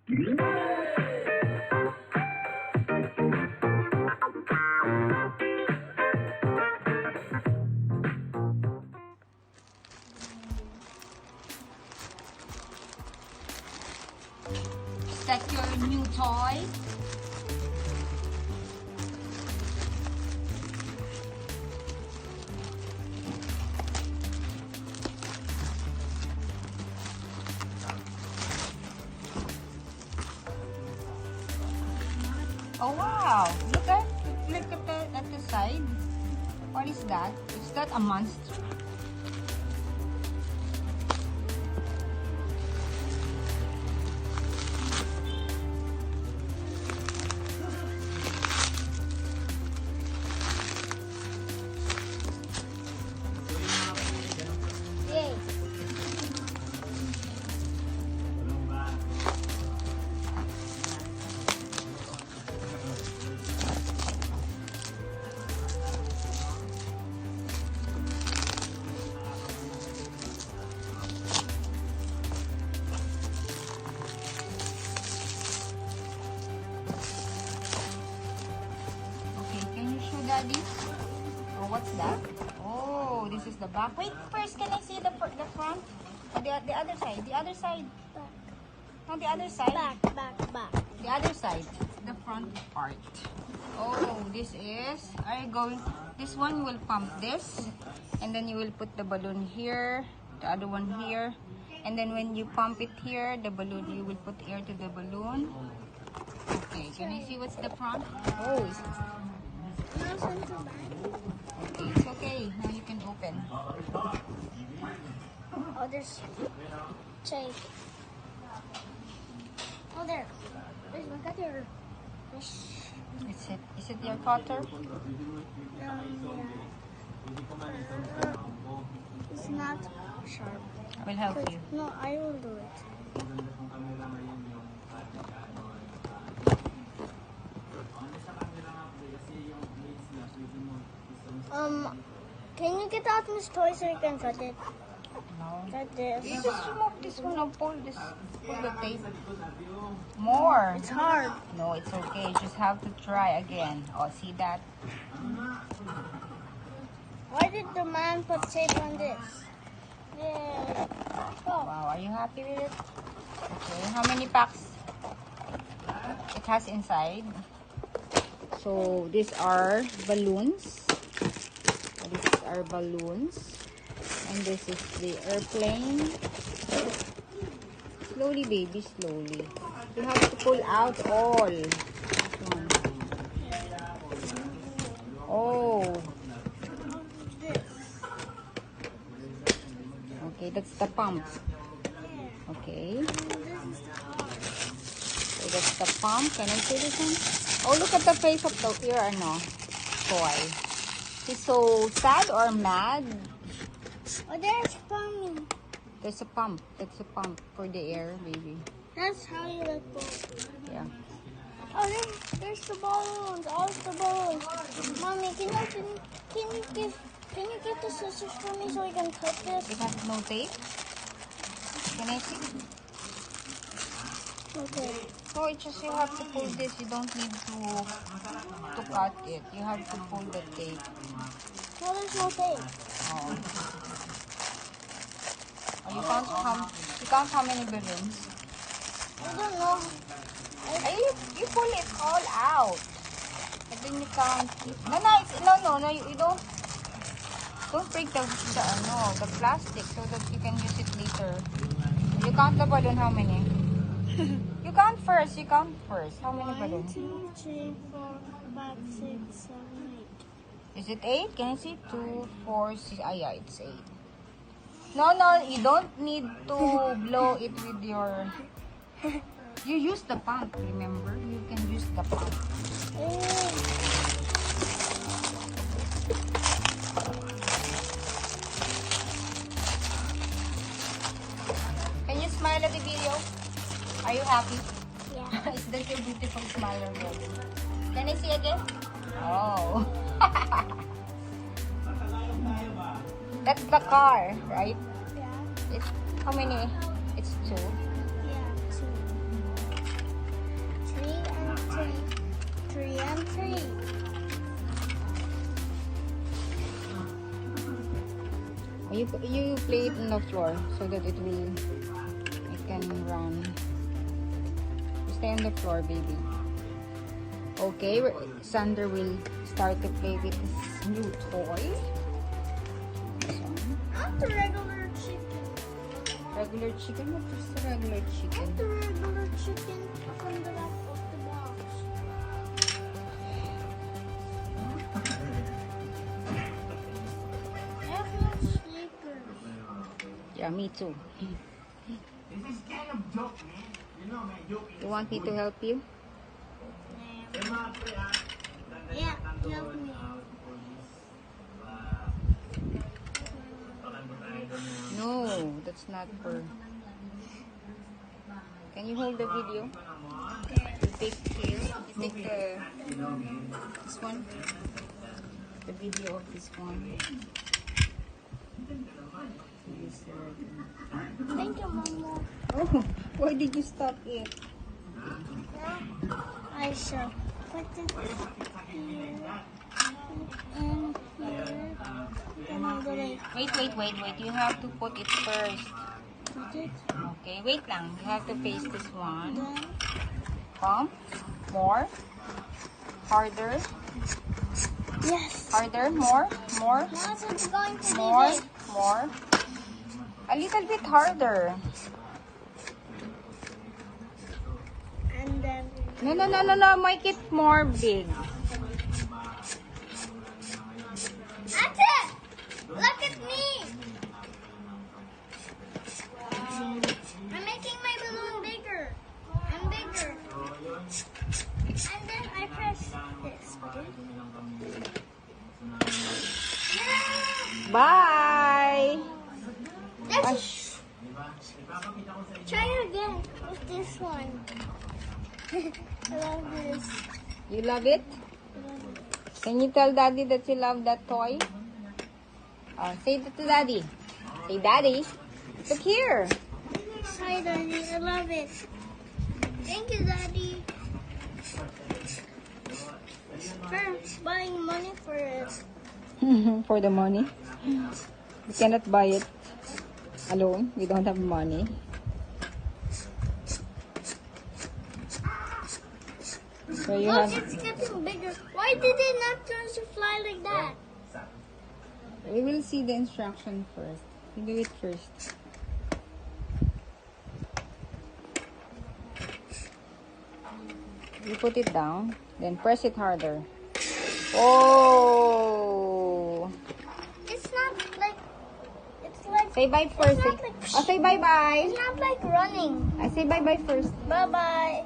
Is that your new toy? Oh wow! Look at the side. What is that? Is that a monster? Daddy? Oh, what's that? Oh, this is the back. Wait, first, can I see the front? Oh, the other side. The other side. Back. No, the other side. Back. The other side. The front part. Oh, this is. Are you going? This one will pump this, and then you will put the balloon here. The other one here, and then when you pump it here, the balloon, you will put air to the balloon. Okay, can I see what's the front? Oh, it's. Okay, it's okay. Now you can open. Oh, there's tape. Oh, there. There's my cutter. Is it your cutter? Yeah. It's not sharp. I will help you. No, I will do it. Can you get out this toy so you can cut it? No. Cut this. You just remove this one and pull the tape. More. It's hard. No, it's okay. You just have to try again. Oh, see that? Why did the man put tape on this? Yeah. Oh. Wow, are you happy with it? Okay, how many packs it has inside? So, these are balloons. These are balloons. And this is the airplane. Slowly, baby, slowly. You have to pull out all. Oh. Okay, that's the pump. Okay. So that's the pump. Can I see this one? Oh, look at the face of the toy. He's so sad or mad. Oh, there's pumping. There's a pump. That's a pump for the air, baby. That's how you let go. Yeah. Oh, there's the balloons. All the balloons. Mommy, can you get the scissors for me so we can cut this? It has no tape. Can I see? Okay. So it's just you have to pull this. You don't need to cut it. You have to pull the tape. No, there's no tape. Oh. Oh, you count how many balloons? I don't know. You pull it all out. And then you count it. No, you don't break the plastic so that you can use it later. You count the balloon, how many? You count first. How many 1, balloons? 2, 3, 4, 5, 6, 7, 8. Is it 8? Can I see? 2, 4, 6. Ah, yeah, it's 8. No, you don't need to blow it with your... You use the pump, remember? You can use the pump. Can you smile at the video? Are you happy? Yeah. Is that your beautiful smile already? Can I see again? Oh. That's the car, right? Yeah. It's how many? It's 2. Yeah, 2. You play it on the floor so that it can run. Stay on the floor, baby. Okay, Xander will start to play with this new toy. This one. Not the regular chicken. Regular chicken? What is the regular chicken? Not the regular chicken from the back of the box. I have no sleepers. Yeah, me too. This is kind of joke, man. You know, man, joke. You want me to help you? Yeah, help me. No, that's not her. Can you hold the video? You take here. You take this one. The video of this one. Thank you, Mama. Oh, why did you stop it? I shall put it here and here. Then I'll do like Wait. You have to put it first. put it. Okay, wait lang. You have to face this one. Then Pump. More. Harder. yes. Harder. More. Now it's going to be More. big. More. A little bit harder. And then No. Make it more big. that's it. Look at me. I'm making my balloon bigger and bigger. And then I press this. Okay. Yeah. Bye. Let's try again with this one. I love this. You love it? Can you tell Daddy that you love that toy? Say it to Daddy. Say, Daddy, look here. Hi, Daddy. I love it. Thank you, Daddy. For buying money for it. For the money. We cannot buy it alone. We don't have money. So you Look, have. it's getting bigger. Why did it not turn to fly like that? We will see the instruction first. You do it first. You put it down, then press it harder. Oh! It's not like. It's like. Say bye first. It's not like. Say bye bye. It's not like running. I say bye bye first. Bye bye.